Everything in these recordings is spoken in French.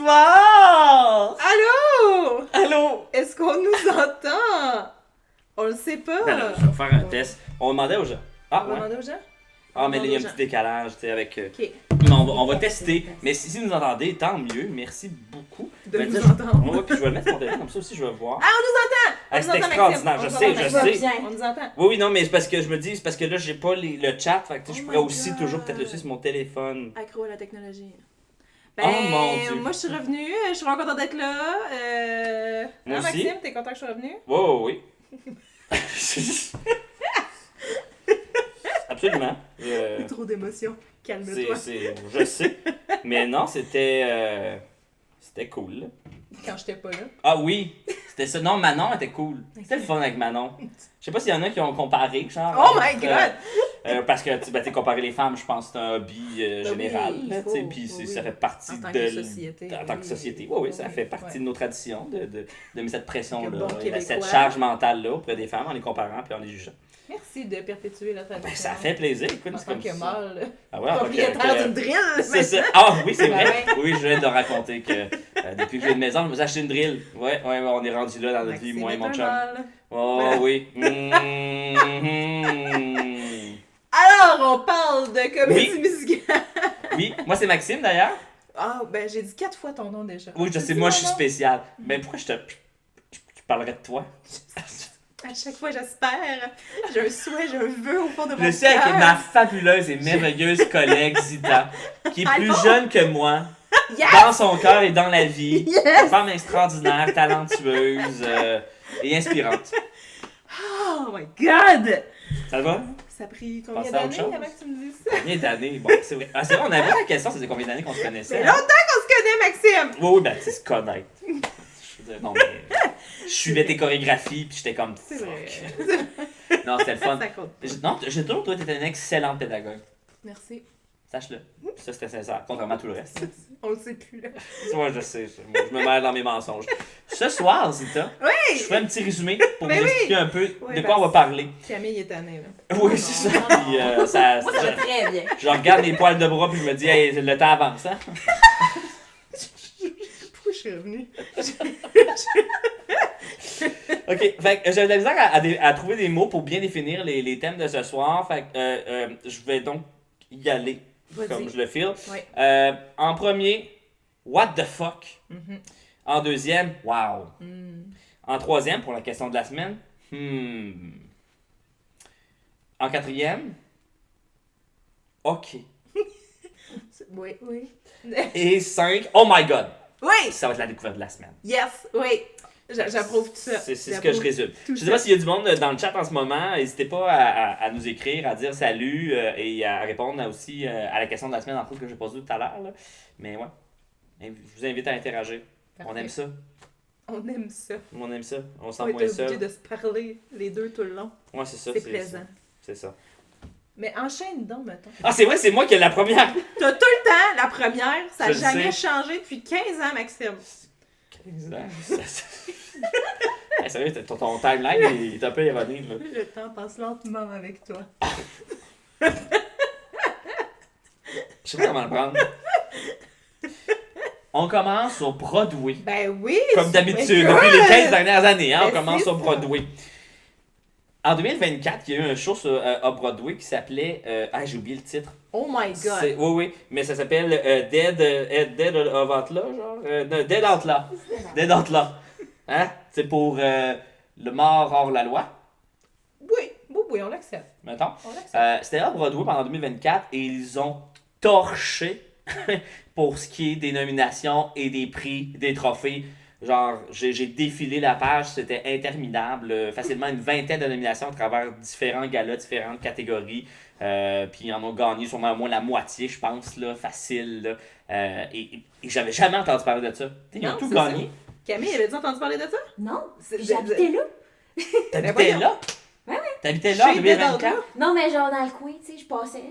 Bonsoir! Allô? Allô? Est-ce qu'on nous entend? On le sait pas. Ben, je vais faire un test. On demandait aux gens. Ah, On va ouais. demander aux gens? Ah, mais là, il y a un aux petit décalage, tu sais, avec. Ok. Mais on va tester. Mais si vous nous entendez, tant mieux. Merci beaucoup. De Ben, nous tu sais, entendre. Ouais, puis je vais le mettre sur mon téléphone, comme ça aussi, je vais voir. Ah, on nous entend! Ah, On c'est nous entend, extraordinaire, Maxime. je On sais, nous je entend, sais. Maxime. On nous entend. Oui, non, mais c'est parce que je me dis, c'est parce que là, j'ai pas le chat. Fait que tu sais, je Oh pourrais my aussi God. toujours peut-être le suivre sur mon téléphone. Accro à la technologie. Oh mon Dieu. Moi je suis revenue, je suis vraiment contente d'être là. Moi aussi. Maxime, t'es content que je sois revenue? Oui, oui. Absolument. Trop d'émotions. Calme-toi. Je sais. Mais non, c'était cool. Là. Quand j'étais pas là. Ah oui, c'était ça. Non, Manon était cool. C'était le fun avec Manon. Je sais pas s'il y en a qui ont comparé, genre. Oh my God! Parce que t'es comparé les femmes, je pense que c'est un hobby général. oui, là, il faut. tu sais, puis Oui. ça fait partie En tant de. que société, En tant que oui. société. Oui, oui, ça Oui, fait partie ouais. de nos traditions de mettre cette pression-là, Que bon cette Québécois. charge mentale-là auprès des femmes en les comparant puis en les jugeant. Merci de perpétuer la tradition. Ben, ça fait plaisir, écoute, En c'est tant comme que ça. mâle. Ah ouais, en tant que- Propriétaire d'une drill. C'est ça. Ah oui, c'est vrai. Ben Oui, je viens de raconter que depuis que j'ai une maison, je me suis acheté une drill. Ouais, on est rendu là dans notre vie, Maxime moi et est mon un chum. mâle. Oh Voilà. oui. Alors, on parle de comédie Oui. musicale. Oui, moi c'est Maxime d'ailleurs. Ah, ben j'ai dit 4 fois ton nom déjà. Oui, je sais, Dis moi mon je suis nom. spécial. Mais pourquoi je parlerais de toi? À chaque fois, j'espère. J'ai un souhait, j'ai un vœu au fond de mon Je sais avec cœur. ma fabuleuse et merveilleuse collègue Zita, qui est plus Alphonse. jeune que moi, Yes! dans son cœur et dans la vie. Yes! Une femme extraordinaire, talentueuse et inspirante. Oh my God! Ça va? Ça a pris Pensez combien à autre d'années chose? avant que tu me dises ça? Combien d'années? Bon, c'est vrai. Ah, c'est vrai, on avait la question, c'était combien d'années qu'on se connaissait? C'est hein? longtemps qu'on se connaît, Maxime! Oui, oui, ben, c'est se connaître. Je veux dire, non, mais. Je suivais tes chorégraphies, puis j'étais comme. C'est vrai. Fuck. Non, c'était le fun. Ça compte. Non, j'ai toujours trouvé que t'étais une excellente pédagogue. Merci. Sache-le. Ça, c'était sincère, contrairement à tout le reste. On le sait plus, là. Moi, je sais. Moi, je me mêle dans mes mensonges. Ce soir, Zita, Oui! je ferai un petit résumé pour Ben vous oui. expliquer un peu Ouais, de ben, quoi on va parler. Camille est tannée, là. Oui, c'est ça. Puis, ça Moi, ça va très bien. je regarde les poils de bras, puis je me dis, hey, le temps avance, hein? Pourquoi je suis revenue? Ok, fait que j'avais de la misère à trouver des mots pour bien définir les thèmes de ce soir. Fait que je vais donc y aller Vas-y. comme je le feel. Oui. En premier, what the fuck? Mhm. En deuxième, wow. Mm. En troisième, pour la question de la semaine, En quatrième, ok. Oui, oui. Et 5, oh my god! Oui! Ça va être la découverte de la semaine. Yes! Oui! J'approuve tout ça. C'est ce que je résume. tout Je sais ça. pas s'il y a du monde dans le chat en ce moment. N'hésitez pas à nous écrire, à dire salut et à répondre aussi à la question de la semaine, entre autres, que j'ai posée tout à l'heure. Là. Mais ouais, je vous invite à interagir. On Parfait. aime ça. On aime ça. On aime ça. On se On sent est moins obligé seul. de se parler les deux tout le long. Ouais, c'est ça. C'est plaisant. ça. C'est ça. Mais enchaîne donc, mettons. Ah, c'est vrai, c'est moi qui ai la première. T'as tout le temps la première, ça Je n'a le jamais sais. changé depuis 15 ans, Maxime. 15 ans. Hey, sérieux, ton timeline il est un peu erroné. Là. Le temps passe lentement avec toi. Je sais pas comment le prendre. On commence au Broadway. Ben oui! Comme c'est d'habitude, good. depuis les 15 dernières années, hein, on Ben, commence c'est au ça. Broadway. En 2024, il y a eu un show à Broadway qui s'appelait. J'ai oublié le titre. Oh my god! Oui, oui, mais ça s'appelle Dead of Outlaw, genre. No, Dead Outlaw. Dead Outlaw. Hein? C'est pour le mort hors la loi, Oui, oui, oui, on l'accepte. mettons. On l'accepte. C'était à Broadway pendant 2024 et ils ont torché pour ce qui est des nominations et des prix, des trophées. Genre, j'ai défilé la page, c'était interminable. Facilement une vingtaine de nominations à travers différents galas, différentes catégories. Puis ils en ont gagné sûrement au moins la moitié, je pense, là, facile. Là. Et j'avais jamais entendu parler de ça. Ils ont Non, tout c'est gagné. Camille, avais-tu entendu parler de ça? Non, C'est- j'habitais là. T'habitais voyons. là? Ouais, ouais. T'habitais là en Chez 2024? Dead Non, mais genre dans le coin, tu sais, je passais.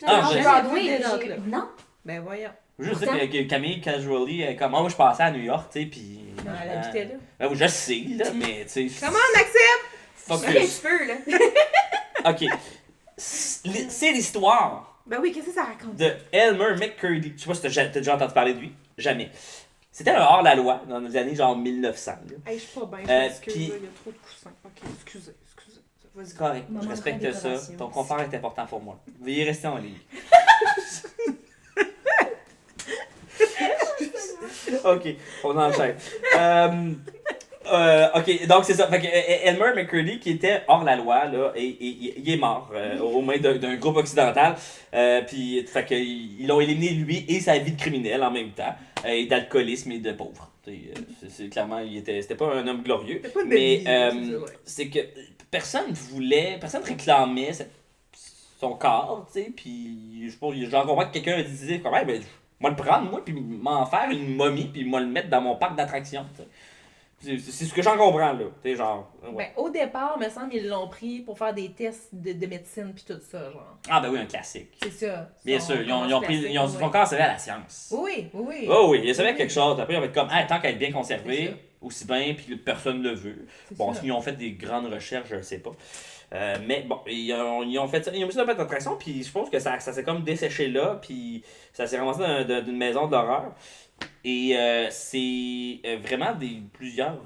Ah, Non, j'ai- Broadway, J'ai puis vu des non. Ben voyons. Je sais Pourtant. que Camille, casually, elle est comme, moi je passais à New York, tu sais, puis. Non, elle habitait là. Oui, je sais, là, mais tu sais. Comment, Maxime? Focus. Un petit peu, là. Ok. C'est l'histoire Ben oui, qu'est-ce que ça raconte? de Elmer McCurdy. Je sais pas si t'as déjà entendu parler de lui. Jamais. C'était un hors-la-loi dans les années genre 1900. Là. Hey, je suis pas bien, Euh, excuse, puis- là, il y a trop de coussins. Ok, excusez. Vas-y. C'est correct, Maman je respecte prend ça. décoration. Ton confort est important pour moi. Veuillez rester en ligne. Ok, on enchaîne. Ok, donc c'est ça. Fait que Elmer McCurdy, qui était hors la loi, là, il est mort aux mains d'un groupe occidental. Puis, fait que, ils l'ont éliminé lui et sa vie de criminel en même temps, et d'alcoolisme et de pauvre. C'est clairement, c'était pas un homme glorieux. C'était pas une belle Mais vie, là, c'est ça, ouais. c'est que personne réclamait son corps, tu sais. Puis, j'en comprends que quelqu'un a dit, comme, hey, ben, moi le prendre, moi, puis m'en faire une momie, puis moi le mettre dans mon parc d'attractions. C'est ce que j'en comprends, là. Tu sais, genre. Ouais. Ben, au départ, me semble ils l'ont pris pour faire des tests de médecine puis tout ça, genre. Ah, ben oui, un classique. C'est ça. Bien Son- sûr, ils ont pris. classique, Ils ont, oui. son corps servait à la science. Oui, oui. Oh oui, il savait quelque chose. Après, ils ont fait comme, ah, tant qu'à être bien C'est conservé, ça. aussi bien, puis personne ne le veut. C'est Bon, ça. s'ils ont fait des grandes recherches, je ne sais pas. Mais bon, ils ont fait ça. Ils ont mis ça dans une attraction, puis je pense que ça s'est comme desséché là, puis ça s'est ramassé d'une maison de l'horreur. Et c'est vraiment plusieurs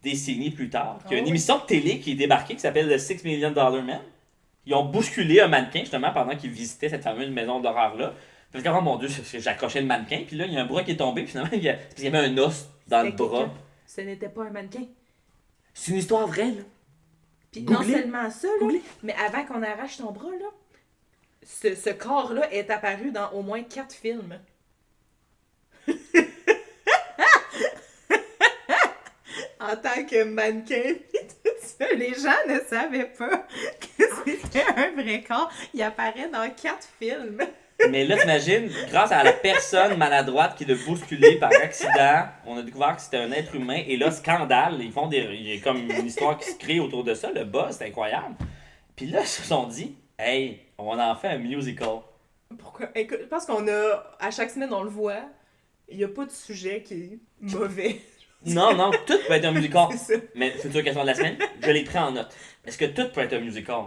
décennies plus tard qu'il y a une oui. émission de télé qui est débarquée qui s'appelle le $6 Million Man. Ils ont bousculé un mannequin justement pendant qu'ils visitaient cette fameuse maison d'horreur-là. Parce que, oh mon dieu, j'accrochais le mannequin, puis là, il y a un bras qui est tombé, puis finalement, parce qu'il y avait un os dans le C'était bras. quelqu'un. Ce n'était pas un mannequin. C'est une histoire vraie, là. Puis non Googlez. seulement ça, là, Googlez. mais avant qu'on arrache ton bras, là, ce corps-là est apparu dans au moins 4 films. En tant que mannequin, pis tout ça, les gens ne savaient pas que c'était un vrai corps. Il apparaît dans 4 films. Mais là, t'imagines, grâce à la personne maladroite qui l'a bousculé par accident, on a découvert que c'était un être humain. Et là, scandale, il y a comme une histoire qui se crée autour de ça. Le buzz, c'est incroyable. Puis là, ils se sont dit, hey, on en fait un musical. Pourquoi? Écoute, je pense qu'on a, à chaque semaine, on le voit, il n'y a pas de sujet qui est mauvais. Non, non, tout peut être un musical. C'est ça. Mais future question de la semaine, je l'ai pris en note. Est-ce que tout peut être un musical?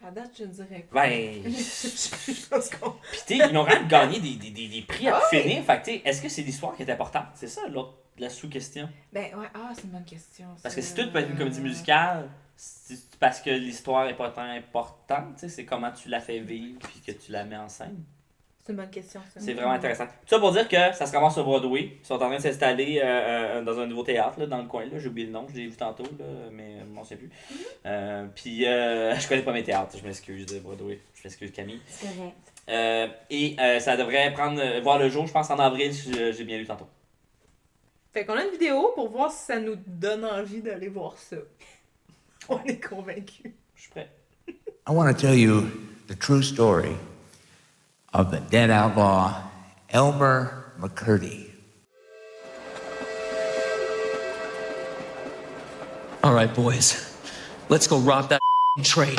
À date, je dirais quoi? Ben. Je pense qu'on... Pis tu sais, ils ont quand même gagné des prix à Ah oui. finir. Fait que tu sais, est-ce que c'est l'histoire qui est importante? C'est ça, l'autre, la sous-question. Ben ouais, c'est une bonne question. Parce que ça. si tout peut être une comédie musicale, c'est parce que l'histoire est pas tant importante, tu sais, c'est comment tu la fais vivre puis que tu la mets en scène. C'est une bonne question, ça. C'est vraiment intéressant. Tout ça pour dire que ça se ramasse sur Broadway. Ils sont en train de s'installer dans un nouveau théâtre là, dans le coin. Là. J'ai oublié le nom, je l'ai vu tantôt, là, mais je m'en souviens plus. Puis je connais pas mes théâtres, je m'excuse de Broadway. Je m'excuse Camille. C'est correct. Et ça devrait voir le jour, je pense, en avril, j'ai bien lu tantôt. Fait qu'on a une vidéo pour voir si ça nous donne envie d'aller voir ça. On est convaincus. Je suis prêt. I want to tell you the true story of the dead outlaw Elmer McCurdy. All right, boys. Let's go rob that train.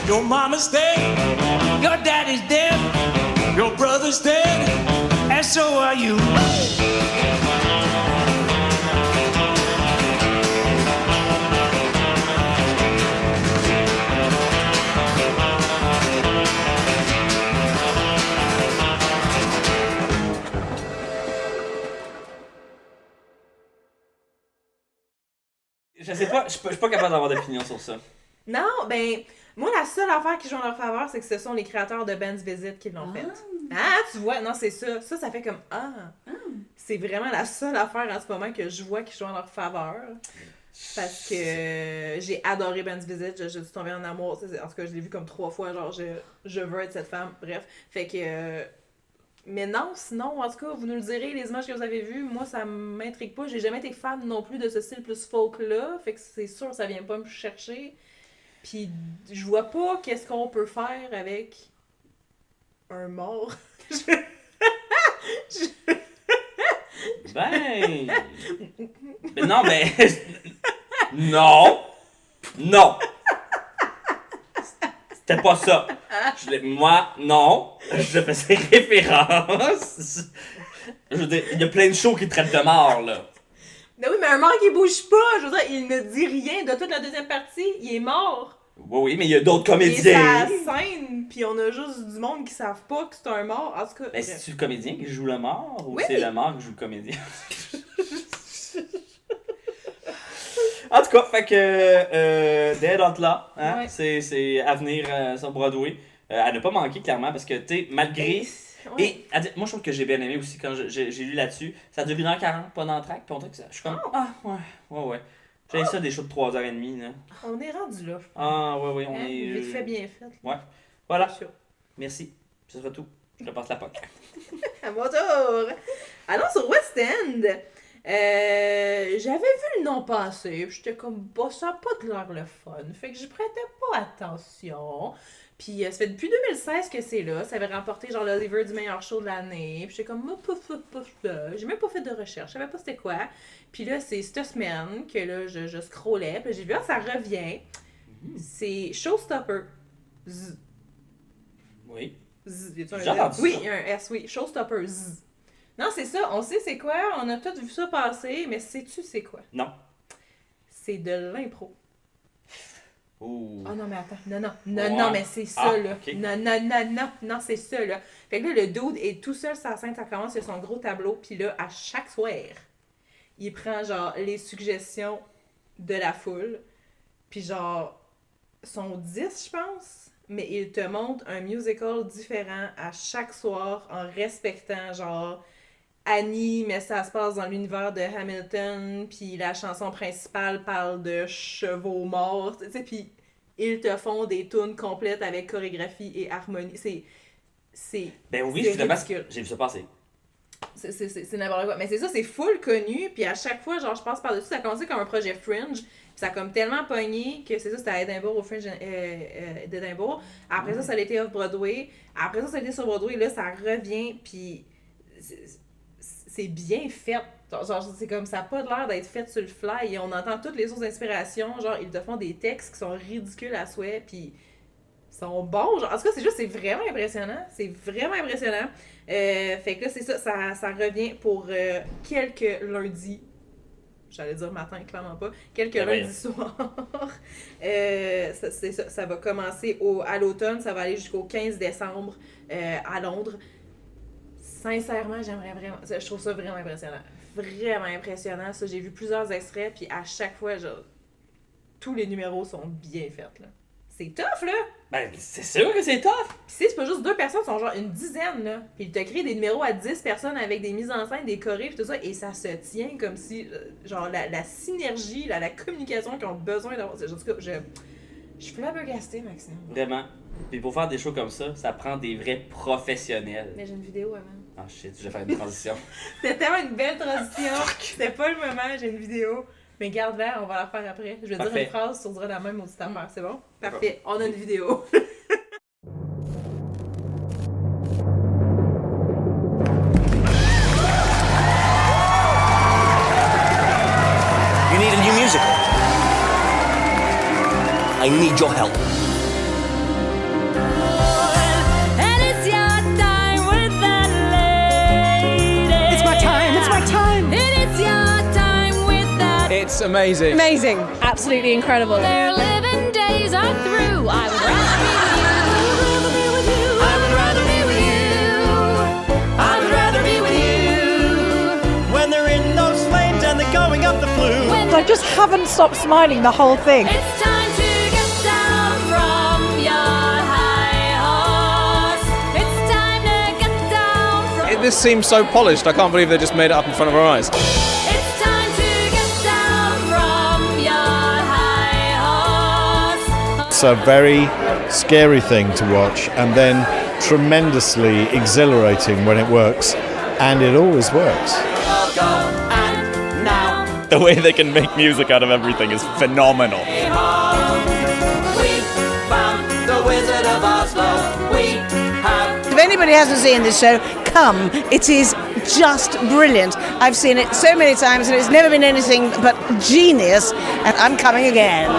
Your mama's dead, your daddy's dead, your brother's dead, and so are you. Je sais pas, je suis pas capable d'avoir d'opinion sur ça. Non, ben, moi, la seule affaire qui joue en leur faveur, c'est que ce sont les créateurs de Ben's Visit qui l'ont fait. Ah, tu vois, non, c'est ça. Ça fait comme, c'est vraiment la seule affaire en ce moment que je vois qui joue en leur faveur. Parce que j'ai adoré Ben's Visit, je suis tombée en amour. En tout cas, je l'ai vu comme 3 fois, genre, je veux être cette femme. Bref, fait que... mais non, sinon, en tout cas, vous nous le direz, les images que vous avez vues, moi, ça m'intrigue pas. J'ai jamais été fan non plus de ce style plus folk-là. Fait que c'est sûr, ça vient pas me chercher. Puis, je vois pas qu'est-ce qu'on peut faire avec un mort. Ben. Mais non, mais. Non! Non! C'était pas ça. Moi, non. Je faisais référence. Je veux dire, il y a plein de shows qui traitent de mort, là. Ben oui, mais un mort qui bouge pas, je veux dire, il ne dit rien de toute la deuxième partie, il est mort. Oui, mais il y a d'autres Il est comédiens. sur la scène, puis on a juste du monde qui savent pas que c'est un mort. En tout cas, Ben, bref. c'est-tu le comédien qui joue le mort ou Oui. c'est le mort qui joue le comédien? En tout cas, fait que Dead Outlaw, hein, Ouais. c'est à venir sur Broadway. À ne pas manquer, clairement, parce que, tu sais, malgré. Ouais. Et moi, je trouve que j'ai bien aimé aussi quand j'ai lu là-dessus. Ça dure 1h40, pas d'entraque, puis on dirait que ça. Je suis comme. Ah, ouais. J'ai ça des shows de 3h30, là. On est rendu là. Ah, ouais, on Hein? est. Vite fait, bien fait. Ouais. Voilà. Sûr. Merci. Ce sera tout. Je te passe la POC. À mon tour! Allons sur West End! J'avais vu le nom passer, puis j'étais comme, bah, ça a pas de l'air le fun. Fait que j'y prêtais pas attention. Puis ça fait depuis 2016 que c'est là. Ça avait remporté genre l'Oliver du meilleur show de l'année. Puis j'étais comme, j'ai même pas fait de recherche. Je savais pas c'était quoi. Puis là, c'est cette semaine que là, je scrollais. Puis j'ai vu, ça revient. C'est Showstopper. Z. Oui. Z. Y a-tu un J'ai Z? entendu Oui, ça. il y a un S, oui. Showstopper. Z. Non, c'est ça. On sait c'est quoi. On a tous vu ça passer. Mais sais-tu c'est quoi? Non. C'est de l'impro. Ouh. Oh non, mais attends. Ouais. Non, mais c'est ça, Ah, là. ok. Non, c'est ça, là. Fait que là, le dude est tout seul sur la scène, ça commence, il a son gros tableau, puis là, à chaque soir, il prend, genre, les suggestions de la foule, puis genre, sont 10, je pense, mais il te montre un musical différent à chaque soir, en respectant, genre, Annie, mais ça se passe dans l'univers de Hamilton, puis la chanson principale parle de chevaux morts, tu sais, puis ils te font des tunes complètes avec chorégraphie et harmonie. C'est Ben oui, c'est finalement, ridicule. j'ai vu ça passer. C'est n'importe quoi. Mais c'est ça, c'est full connu, puis à chaque fois, genre, je passe par-dessus, ça a commencé comme un projet Fringe, puis ça a comme tellement pogné que c'est ça, c'était à Édimbourg, au Fringe d'Édimbourg. Après ça a été off-Broadway. Après ça a été sur Broadway, là, ça revient, puis c'est bien fait. Genre, c'est comme ça n'a pas l'air d'être fait sur le fly. Et on entend toutes les sources d'inspiration. Genre, ils te font des textes qui sont ridicules à souhait, puis sont bons. Genre, en tout cas, c'est vraiment impressionnant. C'est vraiment impressionnant. Fait que là, c'est ça, ça revient pour quelques lundis. J'allais dire matin, clairement pas. Quelques Ben lundis soirs. C'est ça, ça va commencer à l'automne. Ça va aller jusqu'au 15 décembre à Londres. Sincèrement, j'aimerais vraiment. Je trouve ça vraiment impressionnant. Vraiment impressionnant. Ça, j'ai vu plusieurs extraits, puis à chaque fois, genre, tous les numéros sont bien faits, là. C'est tough, là! Ben, c'est sûr que c'est tough! Puis c'est pas juste 2 personnes, sont genre une dizaine, là. Puis il te crée des numéros à 10 personnes avec des mises en scène, des chorés, pis tout ça, et ça se tient comme si, genre, la synergie, la communication qu'ils ont besoin d'avoir. En tout cas, je suis flabbergastée, Maxime. Vraiment. Puis pour faire des shows comme ça prend des vrais professionnels. Mais j'ai une vidéo avant. Ah shit, je vais faire une transition. C'était tellement une belle transition. C'était pas le moment, j'ai une vidéo. Mais garde-la, on va la faire après. Je vais dire Parfait. une phrase, tu diras la même maudite affaire, c'est bon? Parfait, on a une vidéo. You need a new musical. I need your help. And it's your time with that lady. It's my time, it's my time. And it's your time with that. It's amazing. Amazing. Absolutely incredible. Their living days are through. I would rather be with you. I would rather be with you. I would rather be with you. When they're in those flames and they're going up the flue. I just haven't stopped smiling the whole thing. It's time to get down from your high horse. It's time to get down from. This seems so polished. I can't believe they just made it up in front of our eyes. It's time to get down from your high horse. It's a very scary thing to watch and then tremendously exhilarating when it works, and it always works. And now The way they can make music out of everything is phenomenal. we found the Wizard of Oslo. We have. If anybody hasn't seen this show, come. It is just brilliant. I've seen it so many times and it's never been anything but genius, and I'm coming again.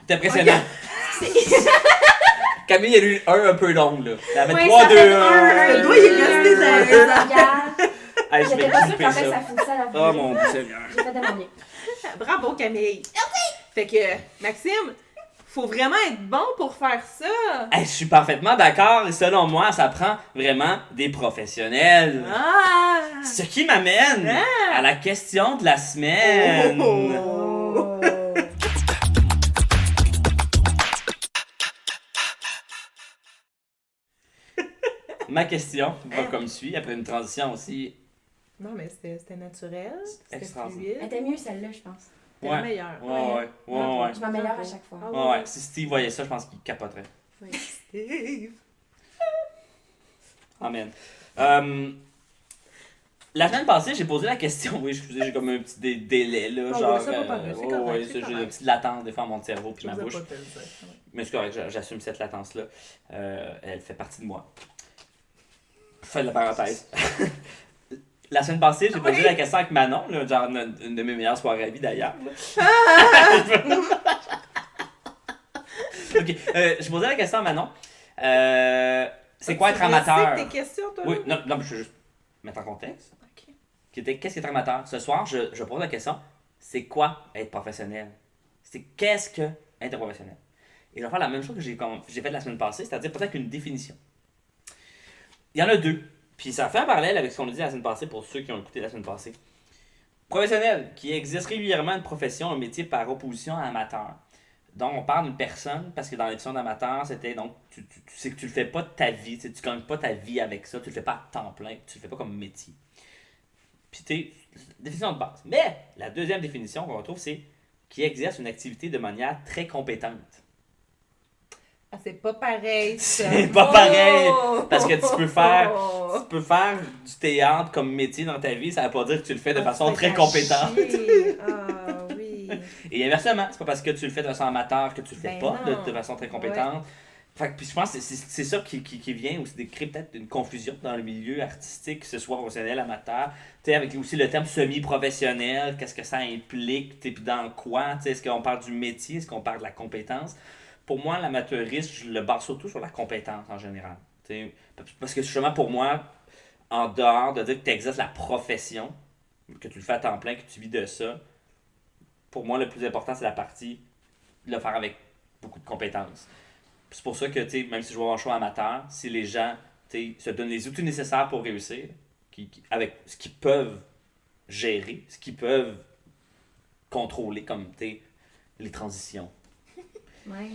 C'était impressionnant. Camille, il y a eu un peu long, là. Il y avait Ouais, 3, ça 2, fait 1. Le doigt, il est resté dans Regarde. Hey, je J'étais vais pas sûre couper quand ça ça. finissait à la fin. Oh mon Dieu Seigneur. J'ai fait de mon mieux. Bravo, Camille! Fait que, Maxime, faut vraiment être bon pour faire ça! Hey, je suis parfaitement d'accord et selon moi, ça prend vraiment des professionnels. Ah! Ce qui m'amène Ah! à la question de la semaine. Oh. Ma question va comme suit, après une transition aussi. Non, mais c'était naturel, c'était Extraordinaire. Elle fluide. était mieux celle-là, je pense. C'était la meilleure. Ouais. Je m'améliore à chaque fois. Ah Ouais, si Steve voyait ça, je pense qu'il capoterait. Oui. Steve. Amen. La semaine passée, j'ai posé la question. Oui, excusez, j'ai comme un petit délai, là. Ah genre, ouais, ça va pas mieux, c'est correct, ouais, c'est j'ai une correct. petite latence des fois à mon cerveau puis Je ma vous ai bouche. pas te le dire. Ouais. Mais c'est correct, j'assume cette latence-là. Elle fait partie de moi. Fin de la parenthèse. La semaine passée, j'ai posé la question avec Manon, là, genre une de mes meilleures soirées à vie d'ailleurs. Ok, j'ai posé la question à Manon. C'est quoi être amateur? Tu tes questions, toi? Oui, là? non, mais je veux juste mettre en contexte. Ok. Qu'est-ce qu'être amateur? Ce soir, je pose la question, c'est quoi être professionnel? Qu'est-ce que être professionnel? Et je vais faire la même chose que j'ai fait la semaine passée, c'est-à-dire peut-être une définition. Il y en a deux. Puis ça fait un parallèle avec ce qu'on a dit la semaine passée pour ceux qui ont écouté la semaine passée. Professionnel, qui existe régulièrement une profession, un métier par opposition à amateur. Donc on parle d'une personne, parce que dans l'émission d'amateur, c'était donc, tu sais que tu le fais pas de ta vie, tu gagnes pas ta vie avec ça, tu le fais pas à temps plein, tu le fais pas comme métier. Puis t'es définition de base. Mais la deuxième définition qu'on retrouve, c'est qui exerce une activité de manière très compétente. Ah, c'est pas pareil, ça. C'est pas pareil, Oh! parce que tu peux faire Oh! du théâtre comme métier dans ta vie, ça veut pas dire que tu le fais de façon Ah, très c'est compétente. caché. Ah oui. Et inversement, c'est pas parce que tu le fais de façon amateur que tu le fais Ben pas non. de façon très compétente. Fait que, puis je pense que c'est ça qui vient aussi de créer peut-être une confusion dans le milieu artistique, que ce soit professionnel, amateur. Tu sais, avec aussi le terme semi-professionnel, qu'est-ce que ça implique, puis dans quoi, tu sais, est-ce qu'on parle du métier, est-ce qu'on parle de la compétence. Pour moi, l'amateurisme, je le base surtout sur la compétence en général. Tu sais, parce que justement, pour moi, en dehors de dire que tu exerces la profession, que tu le fais à temps plein, que tu vis de ça, pour moi, le plus important, c'est la partie de le faire avec beaucoup de compétences. Puis c'est pour ça que, tu sais, même si je vais avoir un choix amateur, si les gens, tu sais, se donnent les outils nécessaires pour réussir, avec ce qu'ils peuvent gérer, ce qu'ils peuvent contrôler, comme, tu sais, les transitions. Ouais.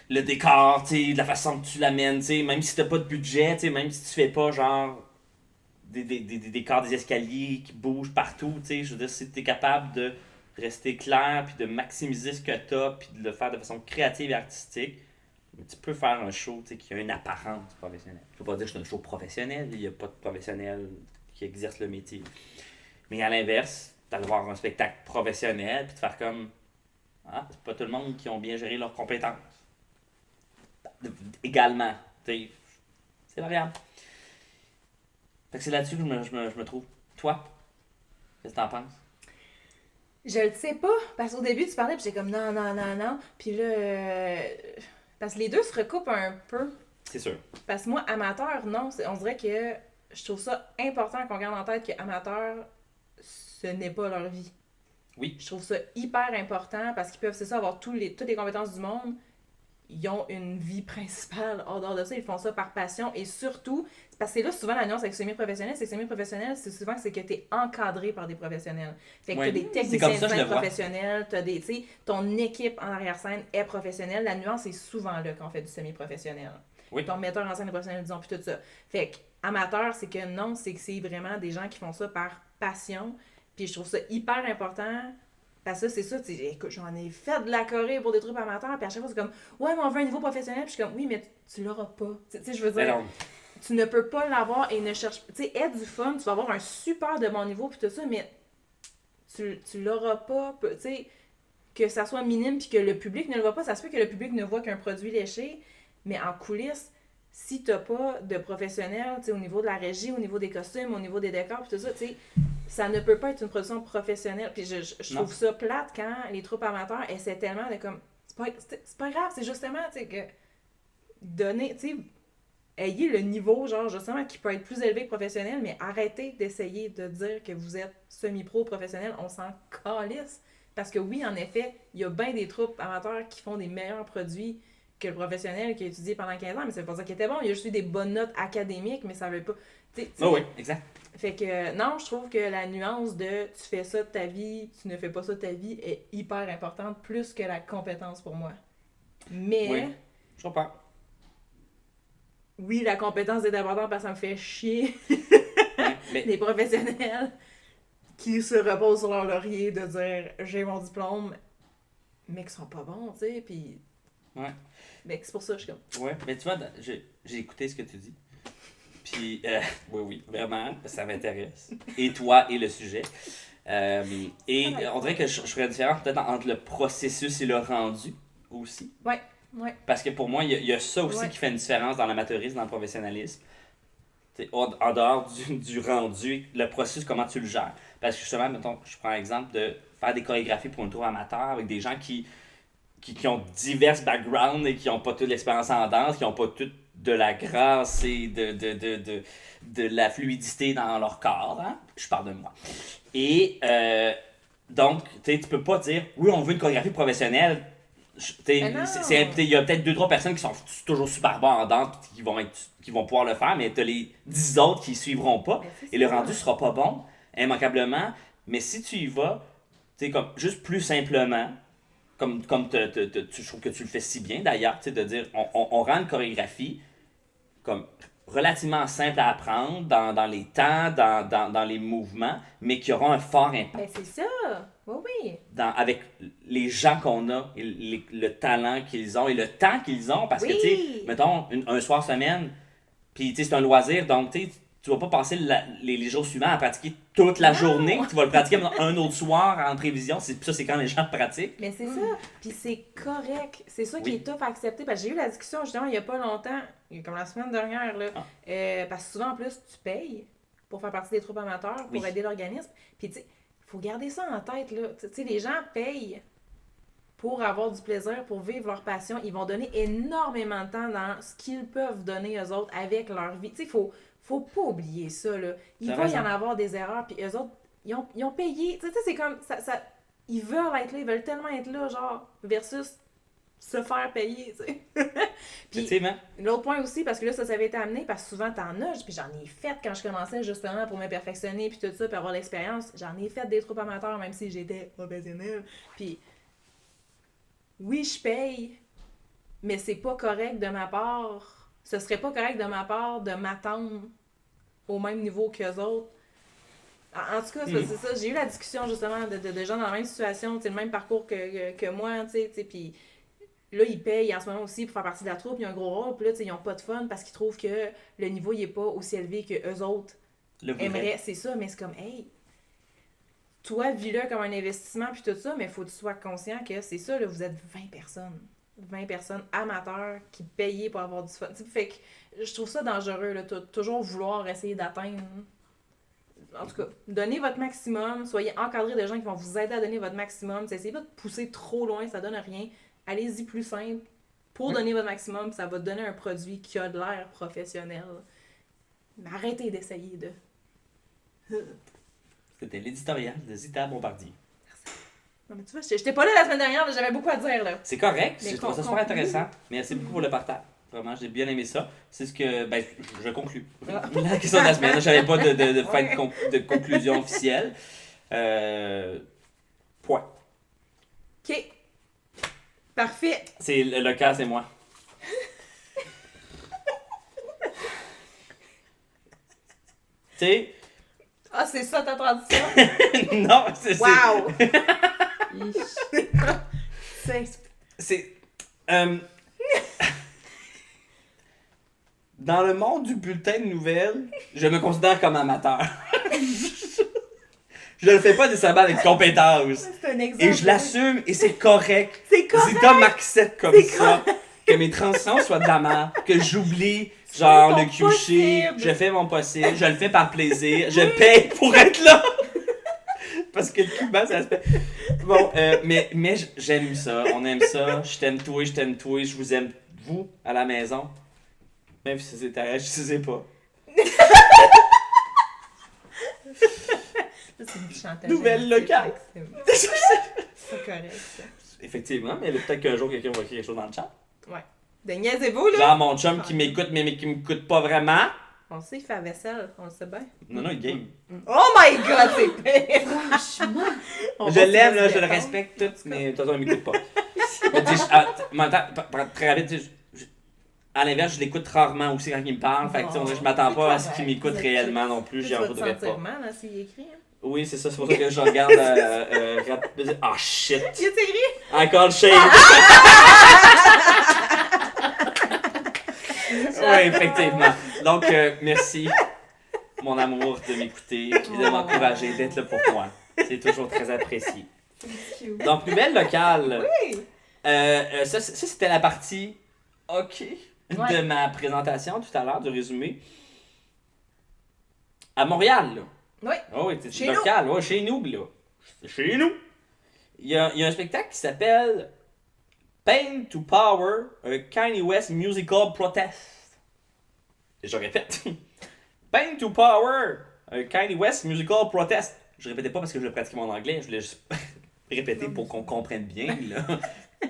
Le décor, tu sais, de la façon que tu l'amènes, tu sais, même si t'as pas de budget, tu sais, même si tu fais pas, genre, des décors, des escaliers qui bougent partout, tu sais, je veux dire, si t'es capable de rester clair, puis de maximiser ce que t'as, puis de le faire de façon créative et artistique, tu peux faire un show, tu sais, qui a une apparence professionnelle. Je peux pas dire que c'est un show professionnel, il y a pas de professionnel qui exerce le métier. Mais à l'inverse, d'aller voir un spectacle professionnel, puis de faire comme, ah, c'est pas tout le monde qui ont bien géré leurs compétences. Également, tu sais, c'est variable. Fait que c'est là-dessus que je me trouve. Toi, qu'est-ce que t'en penses? Je le sais pas, parce qu'au début, tu parlais, puis j'étais comme non. Puis là, parce que les deux se recoupent un peu. C'est sûr. Parce que moi, amateur, non, on dirait que je trouve ça important qu'on garde en tête que amateur, ce n'est pas leur vie. Oui. Je trouve ça hyper important parce qu'ils peuvent, c'est ça, avoir toutes les compétences du monde. Ils ont une vie principale hors dehors de ça. Ils font ça par passion. Et surtout, parce que c'est là souvent la nuance avec semi-professionnel. C'est que semi-professionnel, c'est souvent que tu es encadré par des professionnels. Fait que Ouais. tu as des C'est techniciens comme de ça que je scène le vois. professionnels. Tu sais, ton équipe en arrière-scène est professionnelle. La nuance est souvent là quand on fait du semi-professionnel. Oui. Ton metteur en scène est professionnel, disons, puis tout ça. Fait que amateur, c'est que non, c'est que c'est vraiment des gens qui font ça par passion. Puis je trouve ça hyper important. Parce que c'est ça, tu sais, écoute, j'en ai fait de la Corée pour des trucs amateurs, puis à chaque fois, c'est comme, ouais, mais on veut un niveau professionnel, puis je suis comme, oui, mais tu l'auras pas. Tu sais, je veux dire, tu ne peux pas l'avoir et ne cherche pas. Tu sais, aide du fun, tu vas avoir un super de bon niveau, puis tout ça, mais tu l'auras pas. Tu sais, que ça soit minime, puis que le public ne le voit pas. Ça se peut que le public ne voit qu'un produit léché, mais en coulisses, si t'as pas de professionnel, tu sais, au niveau de la régie, au niveau des costumes, au niveau des décors, puis tout ça, tu sais, ça ne peut pas être une production professionnelle. Puis je trouve ça plate quand les troupes amateurs essaient tellement de comme... C'est pas grave, c'est justement, tu sais, que donner, tu sais, ayez le niveau, genre, justement, qui peut être plus élevé que professionnel, mais arrêtez d'essayer de dire que vous êtes semi-pro professionnel, on s'en calisse. Parce que oui, en effet, il y a bien des troupes amateurs qui font des meilleurs produits que le professionnel qui a étudié pendant 15 ans, mais ça veut pas dire qu'il était bon. Il y a juste eu des bonnes notes académiques, mais ça veut pas... Oh oui, exact. Fait que, non, je trouve que la nuance de tu fais ça de ta vie, tu ne fais pas ça de ta vie est hyper importante, plus que la compétence pour moi. Mais... Oui, je comprends. Oui, la compétence est importante parce que ça me fait chier Mais... les professionnels qui se reposent sur leur laurier de dire j'ai mon diplôme, mais qui sont pas bons, tu sais, puis... Ouais. Mais c'est pour ça que je suis comme... Ouais, mais tu vois, j'ai écouté ce que tu dis. Puis, oui, vraiment, ça m'intéresse. Et toi et le sujet. Et on dirait que je ferais une différence peut-être entre le processus et le rendu aussi. Ouais. Parce que pour moi, il y a ça aussi qui fait une différence dans l'amateurisme, dans le professionnalisme. En dehors du rendu, le processus, comment tu le gères. Parce que justement, mettons, je prends l'exemple de faire des chorégraphies pour une tour amateur avec des gens qui ont divers backgrounds et qui n'ont pas toute l'expérience en danse, qui n'ont pas toute de la grâce et de la fluidité dans leur corps. Hein? Je parle de moi. Et donc, tu peux pas dire, oui, on veut une chorégraphie professionnelle. Il y a peut-être 2-3 personnes qui sont toujours super bonnes en danse qui vont pouvoir le faire, mais tu as les 10 autres qui ne suivront pas. Et le rendu sera pas bon, immanquablement. Mais si tu y vas, comme juste plus simplement, comme je trouve que tu le fais si bien d'ailleurs, de dire on rend une chorégraphie comme relativement simple à apprendre dans les temps, dans les mouvements, mais qui aura un fort impact. Ben c'est ça! Oui. Avec les gens qu'on a, et le talent qu'ils ont et le temps qu'ils ont, parce que, tu sais, mettons, un soir semaine, puis c'est un loisir, donc tu vas pas passer les jours suivants à pratiquer toute la journée, tu vas le pratiquer un autre soir en prévision, c'est quand les gens pratiquent. Mais c'est ça, puis c'est correct, c'est ça qui est tough à accepter, parce que j'ai eu la discussion justement il y a pas longtemps, comme la semaine dernière, là, parce que souvent en plus tu payes pour faire partie des troupes amateurs, pour aider l'organisme, puis tu sais, faut garder ça en tête, là. Tu sais, les gens payent pour avoir du plaisir, pour vivre leur passion. Ils vont donner énormément de temps dans ce qu'ils peuvent donner aux autres avec leur vie. Tu sais, faut pas oublier ça, là. Il va y en avoir des erreurs, puis eux autres, ils ont payé. Tu sais, c'est comme... ça, ils veulent être là, ils veulent tellement être là, genre, versus se faire payer, tu sais. Puis l'autre point aussi, parce que là, ça avait été amené, parce que souvent, t'en as, puis j'en ai fait quand je commençais, justement, pour me perfectionner, puis tout ça, puis avoir l'expérience. J'en ai fait des troupes amateurs, même si j'étais professionnelle. Puis, oui, je paye, mais c'est pas correct de ma part. Ce serait pas correct de ma part de m'attendre au même niveau qu'eux autres. En tout cas, c'est ça. J'ai eu la discussion, justement, de gens dans la même situation, tu sais, le même parcours que moi, tu sais, puis... Là, ils payent en ce moment aussi pour faire partie de la troupe, ils ont un gros rôle, puis là, ils n'ont pas de fun parce qu'ils trouvent que le niveau n'est pas aussi élevé que eux autres aimeraient. C'est ça, mais c'est comme, hey, toi, vis-le comme un investissement, puis tout ça, mais il faut que tu sois conscient que c'est ça, là, vous êtes 20 personnes. 20 personnes amateurs qui payent pour avoir du fun. T'sais, fait que je trouve ça dangereux, là, toujours vouloir essayer d'atteindre. En tout cas, donnez votre maximum, soyez encadrés de gens qui vont vous aider à donner votre maximum. Essayez pas de pousser trop loin, ça donne rien. Allez-y plus simple pour donner votre maximum, ça va donner un produit qui a de l'air professionnel. Mais arrêtez d'essayer de... C'était l'éditorial de Zita Bombardier. Non, mais tu vois, j'étais pas là la semaine dernière, j'avais beaucoup à dire, là. C'est correct, je trouve ça super intéressant. Merci beaucoup pour le partage. Vraiment, j'ai bien aimé ça. C'est ce que... Ben, je conclus. La question de la semaine, j'avais pas de fin de conclusion officielle. Point. OK. Parfait. C'est le cas, c'est moi. Tu sais... Ah, c'est ça ta transition? Non, c'est... Wow! C'est... Dans le monde du bulletin de nouvelles, je me considère comme amateur. Je le fais pas nécessairement avec compétence. C'est un exemple. Et je l'assume et c'est correct. C'est correct. Zita m'accepte comme ça. Que mes transitions soient de la merde. Que j'oublie, genre, le QC. Je fais mon possible. Je le fais par plaisir. Je paye pour être là. Parce que le Cuban, ça se fait. Bon, mais j'aime ça. On aime ça. Je t'aime toi, je vous aime vous, à la maison, même si c'est réagissez pas. C'est du chantage. Nouvelle locale. C'est pas correct, ça. Effectivement, mais peut-être qu'un jour, quelqu'un va écrire quelque chose dans le chat. Ouais. De niaisez-vous, là? Genre, mon chum qui m'écoute, mais qui m'écoute pas vraiment. On sait, il fait la vaisselle, on le sait bien. Non, il game. Oh my god, c'est pire! Franchement. Je l'aime, là, je le respecte tout, mais de toute façon, il m'écoute pas. Mais tu sais, très rapide, tu sais, à l'inverse, je l'écoute rarement aussi quand il me parle. Fait que, tu sais, on dirait que je m'attends pas à ce qu'il m'écoute réellement non plus. J'y en voudrais pas. mal, hein, s'il écrit. Hein? Oui, c'est ça, c'est pour ça que je regarde. Ah, shit! Il est écrit? I call shade! Oui, effectivement. Donc, merci, mon amour, de m'écouter et de m'encourager, d'être là pour moi. C'est toujours très apprécié. Donc, nouvelle locale. Oui! Ça, c'était la partie OK de ma présentation tout à l'heure, du résumé. À Montréal, là. Oui. Oh, oui, c'est Chez local, ouais, chez nous, là. C'est chez nous. Il y a un spectacle qui s'appelle Pain to Power, a Kanye West Musical Protest. Et je répète. Pain to Power, a Kanye West Musical Protest. Je répétais pas parce que je pratiquais mon anglais, je voulais juste répéter pour qu'on comprenne bien, là.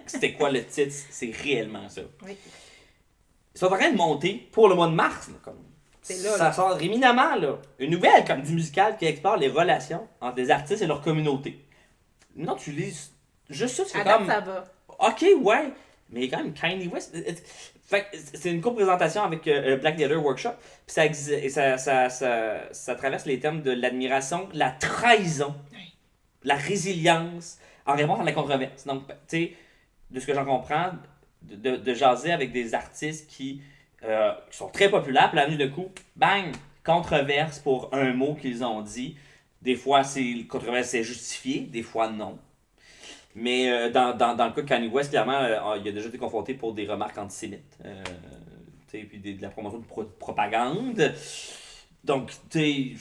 C'était quoi le titre? C'est réellement ça. Oui. Ils sont en train de monter pour le mois de mars, là, comme. Là, Ça sort éminemment, là. Une nouvelle comédie musicale qui explore les relations entre des artistes et leur communauté. Non, tu lis juste ça, tu fais comme... ça va. OK, ouais, mais quand même, Kanye West... Fait que c'est une co-présentation avec Black Theater Workshop, puis ça traverse les thèmes de l'admiration, la trahison, la résilience, en réponse à la controverse. Donc, tu sais, de ce que j'en comprends, de jaser avec des artistes qui sont très populaires, puis la venue de coup, bang, controverse pour un mot qu'ils ont dit. Des fois, controverse c'est justifié, des fois non. Mais dans le cas de Kanye West, clairement, il a déjà été confronté pour des remarques antisémites, puis de la promotion de propagande. Donc, je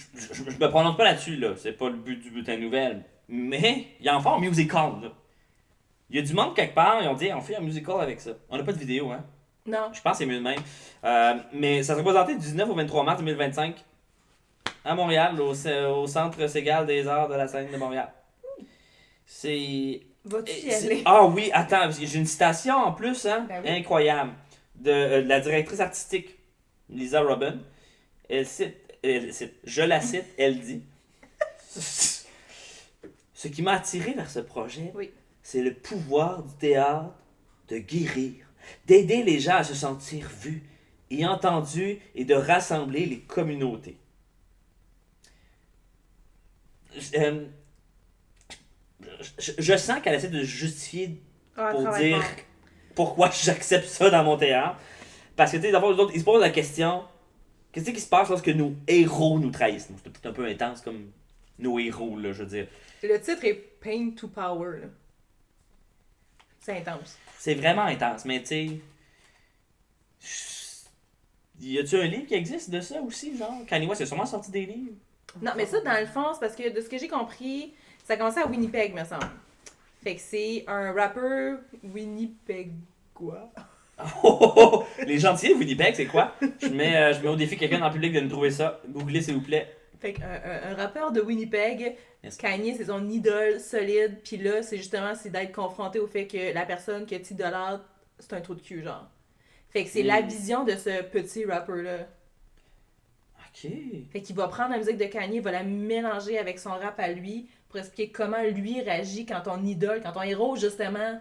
me prononce pas là-dessus, là. C'est pas le but du bulletin de nouvelles. Mais il y a enfin un musical, là. Il y a du monde quelque part, ils ont dit, on fait un musical avec ça. On n'a pas de vidéo, hein. Non. Je pense que c'est mieux de même. Mais ça sera présenté du 19 au 23 mars 2025 à Montréal, au Centre Ségal des Arts de la Scène de Montréal. C'est... Vas-tu y aller? Ah oui, attends, j'ai une citation en plus, hein, Ben oui. incroyable, de la directrice artistique, Lisa Robin. Elle cite, je la cite, elle dit « Ce qui m'a attiré vers ce projet, Oui. c'est le pouvoir du théâtre de guérir, d'aider les gens à se sentir vus et entendus et de rassembler les communautés. » Je sens qu'elle essaie de justifier pour dire pourquoi j'accepte ça dans mon théâtre. Parce que, tu sais, d'abord, les autres, ils se posent la question, qu'est-ce qui se passe lorsque nos héros nous trahissent? C'est peut-être un peu intense comme nos héros, là, je veux dire. Le titre est Pain to Power, là. C'est intense. C'est vraiment intense, mais tu sais... Y a-tu un livre qui existe de ça aussi, genre? Kanye West a sûrement sorti des livres. Non, mais ça, dans le fond, c'est parce que de ce que j'ai compris, ça a commencé à Winnipeg, me semble. Fait que c'est un rappeur winnipegois. Les gentils de Winnipeg, c'est quoi? Je mets au défi quelqu'un dans le public de nous trouver ça. Googlez, s'il vous plaît. Fait qu'un rappeur de Winnipeg, Yes. Kanye, c'est son idole solide, pis là, c'est d'être confronté au fait que la personne que tu idolâtres, c'est un trou de cul, genre. Fait que c'est la vision de ce petit rappeur-là. OK. Fait qu'il va prendre la musique de Kanye, il va la mélanger avec son rap à lui, pour expliquer comment lui réagit quand ton idole, quand ton héros, justement,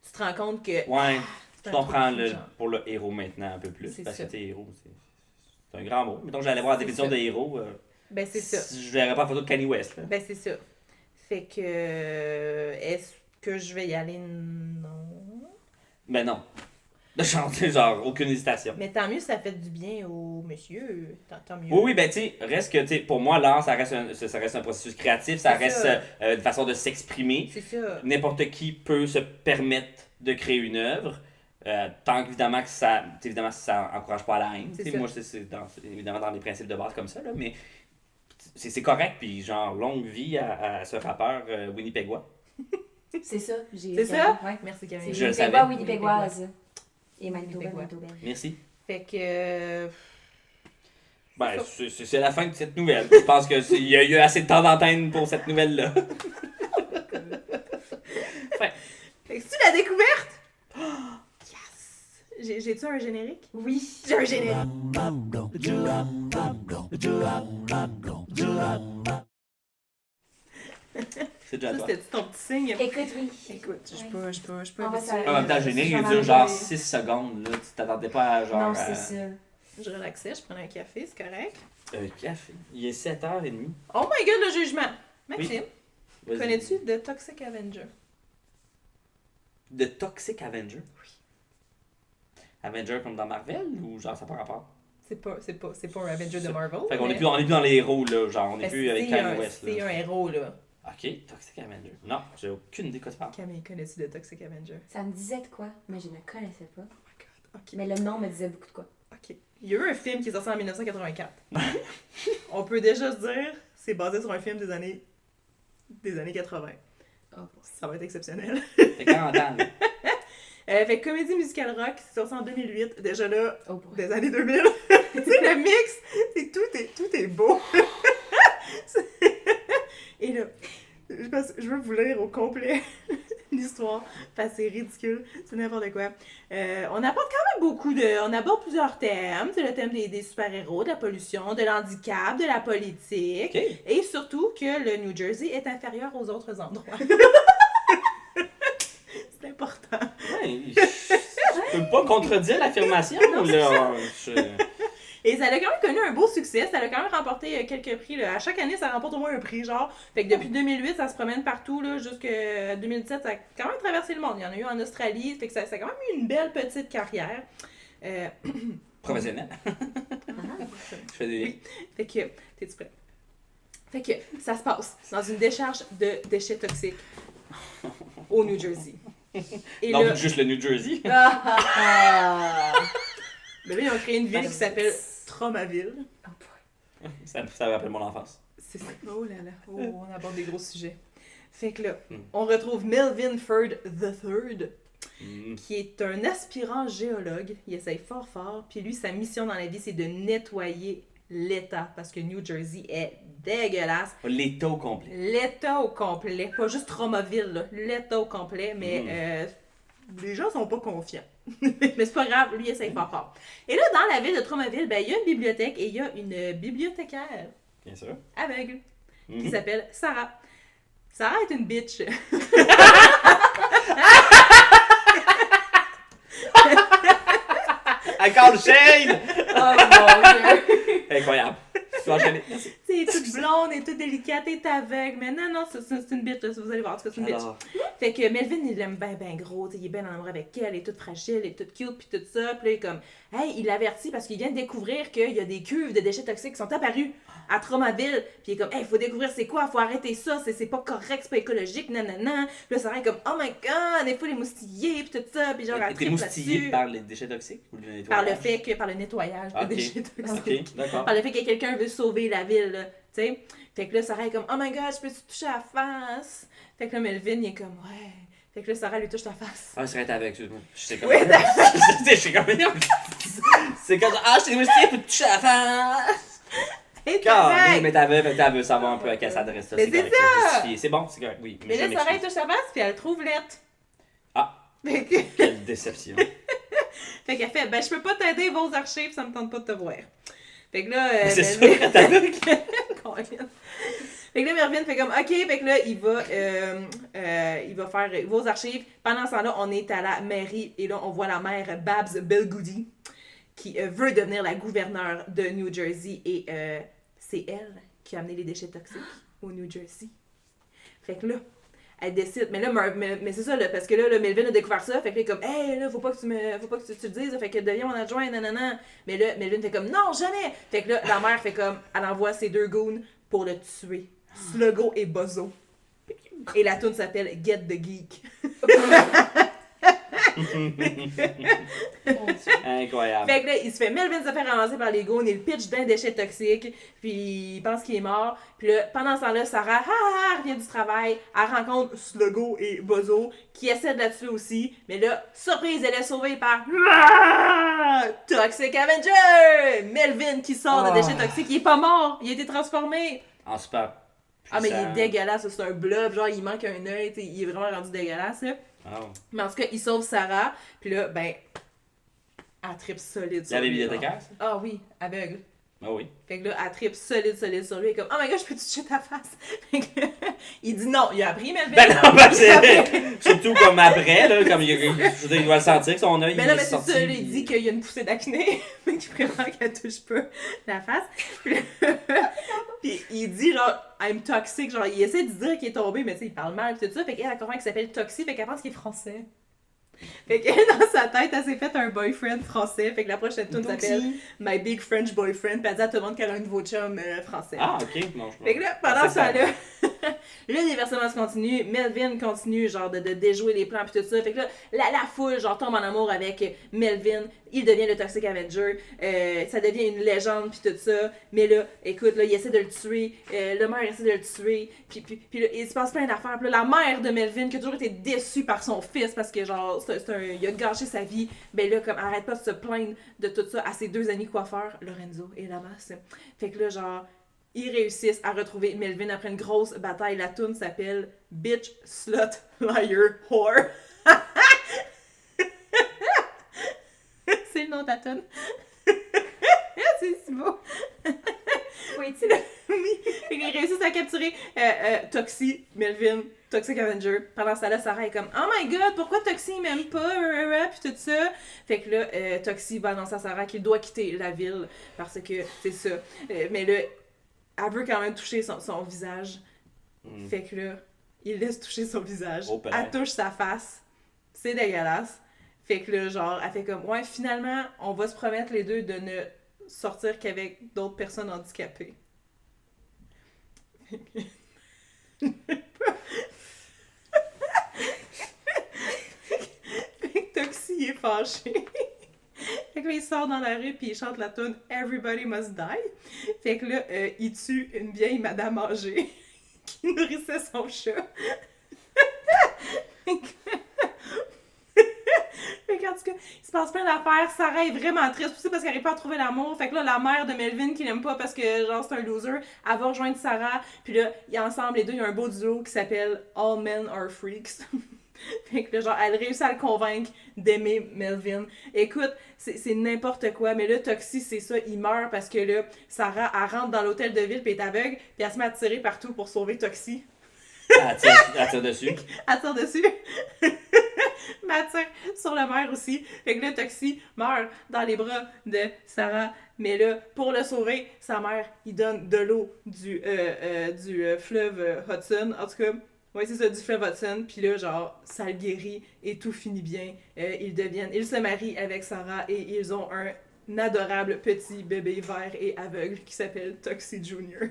tu te rends compte que... Ouais, c'est je un comprends trou de cul, genre. pour le héros maintenant un peu plus. C'est Parce ça. que t'es héros, c'est un grand mot. Mettons que j'allais voir la C'est définition ça. de héros. Ben, c'est ça. Je verrais pas la photo de Kanye West. Là. Ben, c'est ça. Fait que... est-ce que je vais y aller? Non. Ben non. De chanter, genre, aucune hésitation. Mais tant mieux, ça fait du bien au monsieur. Tant mieux. Oui, ben tu sais, reste que, tu sais, pour moi, l'art, ça reste un processus créatif, ça C'est reste ça. une façon de s'exprimer. C'est ça. N'importe qui peut se permettre de créer une œuvre, tant qu'évidemment que ça encourage pas à la haine. C'est Tu sais, ça. moi, c'est évidemment dans les principes de base comme ça, là, mais c'est correct, puis genre, longue vie à ce rappeur Winnipégois. C'est ça. C'est ça? Ouais. Merci, C'est Camille. Je le Winnipégois, savais. Winnipégoise. Et Manitoba, Québécois. Manitoba. Merci. Fait que... Ben, c'est la fin de cette nouvelle. Je pense qu'il y a eu assez de temps d'antenne pour cette nouvelle-là. Fait que c'est-tu la découverte? Yes! J'ai-tu un générique? Oui. J'ai un générique. C'est déjà Ça, toi. c'était ton petit signe. Écoute, oui. Écoute, je suis pas On va habituée. s'arrêter. En même temps, le générique, il Je vais dure m'en genre aller. 6 secondes. Là. Tu t'attendais pas à genre. Non, c'est ça. Je relaxais, je prenais un café, c'est correct. Un café. Il est 7h30. Oh my god, le jugement! Maxime, Vas-y. connais-tu The Toxic Avenger? The Toxic Avenger? Oui. Avenger comme dans Marvel ou genre ça n'a pas rapport? C'est pas un Avenger de Marvel. Fait qu'on mais- est plus dans les héros là, genre on est mais plus avec c'est Kanye un- West C'est là. un héros, là. Ok, Toxic Avenger. Non, j'ai aucune idée de quoi tu parles. Camille, connais-tu The Toxic Avenger? Ça me disait de quoi, mais je ne connaissais pas. Oh my god, ok. Mais le nom me disait beaucoup de quoi. Ok. Il y a eu un film qui est sorti en 1984. On peut déjà se dire, c'est basé sur un film des années 80. Oh, Ça va être exceptionnel. Fait 40 ans. là. Fait que comédie musicale rock, c'est sorti en 2008. Déjà là, oh boy. des années 2000. Tu sais, le mix, tout est beau. Et là, je veux vous lire au complet l'histoire, parce que c'est ridicule, c'est n'importe quoi. On apporte quand même on aborde plusieurs thèmes. C'est le thème des super-héros, de la pollution, de l'handicap, de la politique, Ok. et surtout que le New Jersey est inférieur aux autres endroits. C'est important. Ouais, je peux pas contredire l'affirmation là. Et ça a quand même connu un beau succès. Ça a quand même remporté quelques prix. Là. À chaque année, ça remporte au moins un prix, genre. Fait que depuis 2008, ça se promène partout, là, jusqu'à 2017. Ça a quand même traversé le monde. Il y en a eu en Australie. Fait que ça a quand même eu une belle petite carrière. Professionnel. Je fais des. Fait que, t'es-tu prêt? Fait que, ça se passe dans une décharge de déchets toxiques au New Jersey. Et Donc là, juste le New Jersey. mais là, ils ont créé une ville qui s'appelle Tromaville. Ça me rappelle mon enfance. C'est ça. Oh là là. Oh, on aborde des gros sujets. Fait que là, on retrouve Melvin Ford III, qui est un aspirant géologue. Il essaye fort fort. Puis lui, sa mission dans la vie, c'est de nettoyer l'État. Parce que New Jersey est dégueulasse. L'État au complet. L'État au complet. Pas juste Tromaville, là. L'État au complet. Mais les gens sont pas confiants. Mais c'est pas grave, lui, il essaye fort fort. Et là, dans la ville de Tromaville, ben, il y a une bibliothèque et il y a une bibliothécaire Bien sûr. aveugle qui s'appelle Sarah. Sarah est une bitch. Encore le shade! Oh mon dieu! Incroyable. Tu vas enchaîner. Merci. Elle est toute blonde, elle est toute délicate, elle est aveugle. Mais non, c'est une bitch, là, vous allez voir, en tout cas, c'est une bitch. Alors, Fait que Melvin, il l'aime ben gros, il est bien en amour avec elle, elle est toute fragile, elle est toute cute, puis tout ça. Puis là, il est comme, hey, il l'avertit parce qu'il vient de découvrir qu'il y a des cuves de déchets toxiques qui sont apparues à Tromaville. Puis il est comme, hey, faut découvrir c'est quoi, faut arrêter ça, c'est pas correct, c'est pas écologique, nanana. Puis là, ça reste comme, oh my god, des fois les moustillés, puis tout ça. Puis genre, elle t'es tripe moustillé là-dessus. par les déchets toxiques ou le nettoyage? Par le fait que, par le nettoyage Ah, de ok. déchets toxiques. Ok, d'accord. Par le fait que quelqu'un veut sauver la ville, là, tu sais. Fait que là, Sarah est comme, oh my god, je peux te toucher à la face. Fait que là, Melvin, il est comme, ouais. Fait que là, Sarah lui touche la face. Ah, je serais avec, excuse-moi. Je sais comme. Oui, Je sais comme. C'est comme. Ah, je t'ai moustillé pour te toucher à la face! Et Car, oui, correct. mais t'avais savoir un peu à quelle s'adresse ça. Mais c'est correct, ça! justifié. C'est bon, c'est correct, oui. Mais je là, Sarah, elle m'excuse. touche la face, puis elle trouve lettre. Ah, Fait que- quelle déception. fait qu'elle fait, ben, je peux pas t'aider, vos archives, ça me tente pas de te voir. Fait que là, C'est ça, Melvin- quand t'as vu. Fait que là, Melvin fait comme, ok, fait que là, il va faire vos archives. Pendant ce temps-là, on est à la mairie et là, on voit la maire Babs Belgoody qui veut devenir la gouverneure de New Jersey et c'est elle qui a amené les déchets toxiques au New Jersey. Fait que là, elle décide, mais là, mais c'est ça, là, parce que là, Melvin a découvert ça, fait que là, il est comme, hey, là, faut pas que tu le dises, fait que deviens mon adjoint, nanana. Mais là, Melvin fait comme, non, jamais! Fait que là, la mère fait comme, elle envoie ses deux goons pour le tuer. Sluggo et Bozo. Et la tune s'appelle Get the Geek. Incroyable. Fait que là, il se fait Melvin se fait ramasser par les goons, il pitch d'un déchet toxique, puis il pense qu'il est mort. Puis là, pendant ce temps-là, Sarah revient du travail, elle rencontre Sluggo et Bozo, qui essaient de la tuer aussi. Mais là, surprise, elle est sauvée par Toxic Avenger! Melvin qui sort de déchet toxique, il est pas mort, il a été transformé. En super. Ah, mais il est puissant. dégueulasse, c'est un blob, genre il manque un œil, il est vraiment rendu dégueulasse. Là. Oh. Mais en tout cas, il sauve Sarah, puis là, ben, elle tripe solide sur Il y avait lui. bibliothécaire, ça? Ah oui, aveugle. Ah oui. Fait que là, elle tripe solide sur lui, comme, oh my god, je peux toucher ta face? Fait que là, il dit non, il a appris Melvin. Ben non, ben c'est. Surtout comme après, là, comme il doit le sentir que son œil Mais il non, est mais c'est sorti. ça, là, il dit qu'il y a une poussée d'acné, mais qu'il préfère qu'elle touche pas la face. Puis il dit, genre, I'm toxic, genre, il essaie de dire qu'il est tombé, mais tu sais, il parle mal, pis tout ça. Fait qu'elle comprend qu'il s'appelle Toxi, fait qu'elle pense qu'il est français. Fait que dans sa tête, elle s'est fait un boyfriend français. Fait que la prochaine tune s'appelle My Big French Boyfriend. Puis elle dit à tout le monde qu'elle a un nouveau chum français. Ah, ok. Non, je Fait que là, pendant ce temps-là, l'universement se continue. Melvin continue, genre, de déjouer les plans puis tout ça. Fait que là, la foule, genre, tombe en amour avec Melvin. Il devient le Toxic Avenger. Ça devient une légende puis tout ça. Mais là, écoute, là, il essaie de le tuer. Le maire essaie de le tuer. Puis là, il se passe plein d'affaires. Puis là, la mère de Melvin, qui a toujours été déçue par son fils parce que, genre, il a gâché sa vie. Ben là, comme, arrête pas de se plaindre de tout ça à ses 2 amis coiffeurs, Lorenzo et Lamas. Fait que là, genre, ils réussissent à retrouver Melvin après une grosse bataille. La toune s'appelle Bitch, Slut, Liar, Whore. C'est le nom de ta toune. C'est si beau. Oui, tu oui. Fait qu'ils réussissent à capturer Toxi, Melvin, Toxic Avenger. Pendant ce temps-là, Sarah est comme « Oh my god, pourquoi Toxi m'aime pas? » Puis tout ça. Fait que là, Toxi va annoncer à Sarah qu'il doit quitter la ville parce que c'est ça. Mais là, elle veut quand même toucher son visage. Fait que là, il laisse toucher son visage. Oh, Elle touche sa face. C'est dégueulasse. Fait que là, genre, elle fait comme « Ouais, finalement, on va se promettre les deux de ne sortir qu'avec d'autres personnes handicapées. » Fait que Toxi est fâché. Fait que là, il sort dans la rue puis il chante la tune Everybody Must Die. Fait que là, il tue une vieille madame âgée qui nourrissait son chat. Fait qu'en tout cas, il se passe plein d'affaires. Sarah est vraiment triste aussi parce qu'elle n'arrive pas à trouver l'amour. Fait que là, la mère de Melvin qui l'aime pas parce que genre c'est un loser, elle va rejoindre Sarah. Puis là, ensemble, les deux, il y a un beau duo qui s'appelle All Men Are Freaks. Fait que là, genre, elle réussit à le convaincre d'aimer Melvin. Écoute, c'est n'importe quoi. Mais là, Toxi, c'est ça, il meurt parce que là, Sarah, elle rentre dans l'hôtel de ville puis elle est aveugle. Puis elle se met à tirer partout pour sauver Toxi. Elle tire dessus. Elle tire dessus. Mais elle tire sur le maire aussi. Fait que là, Toxi meurt dans les bras de Sarah. Mais là, pour le sauver, sa mère, il donne de l'eau du fleuve Hudson. En tout cas, ouais, c'est ça, du fleuve Hudson. Puis là, genre, ça le guérit et tout finit bien. Ils se marient avec Sarah et ils ont un adorable petit bébé vert et aveugle qui s'appelle Toxi Jr.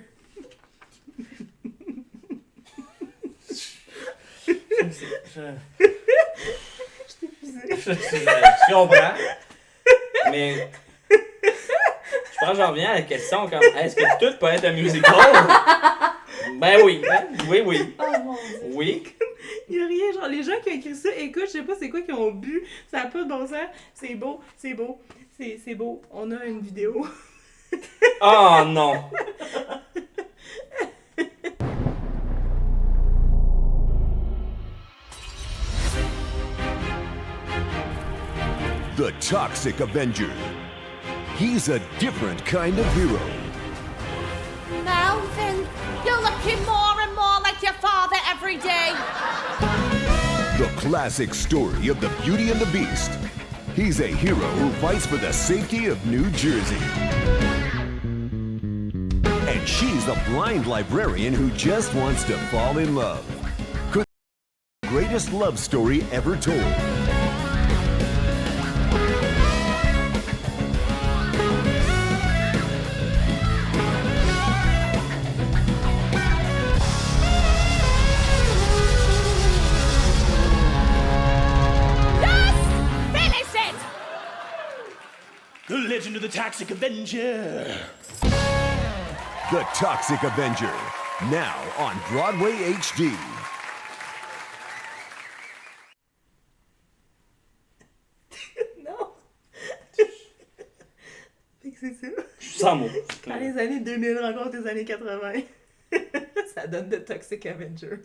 Je comprends. Mais je pense que j'en reviens à la question comme est-ce que tout peut être un musical? Ben oui. Oui. Oh mon Dieu. Oui. Il y a rien, genre les gens qui ont écrit ça, écoute, je sais pas c'est quoi qu'ils ont bu, ça a pas de bon sens. C'est beau. C'est beau. On a une vidéo. Oh non. The Toxic Avenger. He's a different kind of hero. Melvin, you're looking more and more like your father every day. The classic story of the Beauty and the Beast. He's a hero who fights for the safety of New Jersey. And she's a blind librarian who just wants to fall in love. Could the greatest love story ever told. Yes! the Toxic Avenger. The Toxic Avenger, now on Broadway HD. Non! Fait que c'est ça. Je suis sans mots. Dans les années 2000, rencontre des années 80. Ça donne The Toxic Avenger,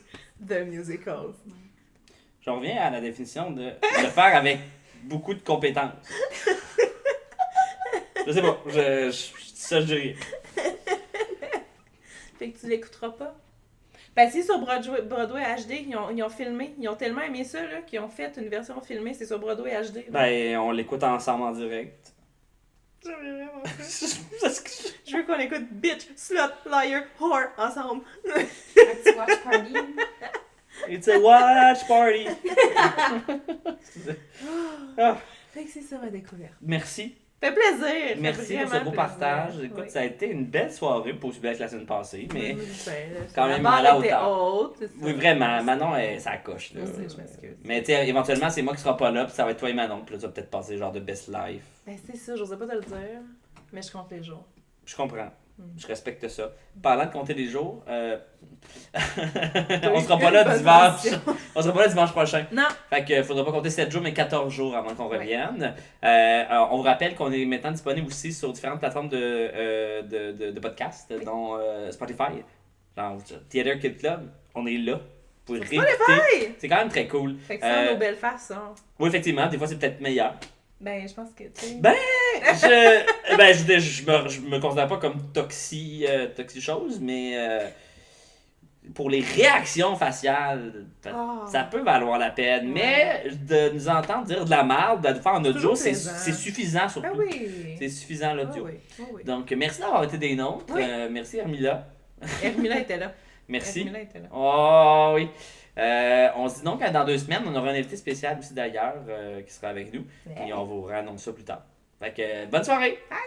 The Musical. Je reviens à la définition de le faire avec beaucoup de compétences. Je sais pas, ça je dirais. Fait que tu l'écouteras pas. Ben si sur Broadway HD, ils ont filmé, ils ont tellement aimé ça là, qu'ils ont fait une version filmée, c'est sur Broadway HD. Là. Ben, on l'écoute ensemble en direct. J'aimerais vraiment ça. Je veux qu'on écoute Bitch, Slut, Liar, Whore ensemble. Let's watch party. It's a watch party! Ah, Fait que c'est ça ma découverte. merci. Fait plaisir! Merci pour ce beau partage. Écoute, Oui. ça a été une belle soirée, pas aussi belle que la semaine passée, mais Ben, quand la même barre à la était hauteur. haute, c'est ça. Oui, vraiment. Manon, ça coche. Là. Je sais, je m'excuse. Mais tu sais, éventuellement, c'est moi qui sera pas là, puis ça va être toi et Manon, puis là, tu vas peut-être passer genre de best life. Ben c'est ça, j'osais pas te le dire, mais je compte les jours. Je comprends. Je respecte ça. Parlant de compter les jours, on sera pas là dimanche. On sera pas là dimanche prochain. Non. Fait que faudra pas compter 7 jours, mais 14 jours avant qu'on revienne. Alors, on vous rappelle qu'on est maintenant disponible aussi sur différentes plateformes de podcasts, dont Spotify, genre Theater Kid Club. On est là. Pour réécouter. Spotify! C'est quand même très cool. Fait que sans nos belles faces, hein. Oui, effectivement, des fois c'est peut-être meilleur. Ben, je pense que, tu sais... je me considère pas comme toxi chose, mais pour les réactions faciales, ça peut valoir la peine. Mais de nous entendre dire de la merde, de le faire en audio, c'est suffisant surtout. Ben oui. C'est suffisant l'audio. Ah oui. Ah oui. Donc, merci d'avoir été des nôtres. Oui. Merci Hermila. Hermila était là. Merci. Hermila était là. Oh oui. On se dit donc que dans 2 semaines, on aura un invité spécial aussi d'ailleurs qui sera avec nous. Et on vous réannonce ça plus tard. Fait que bonne soirée! Bye!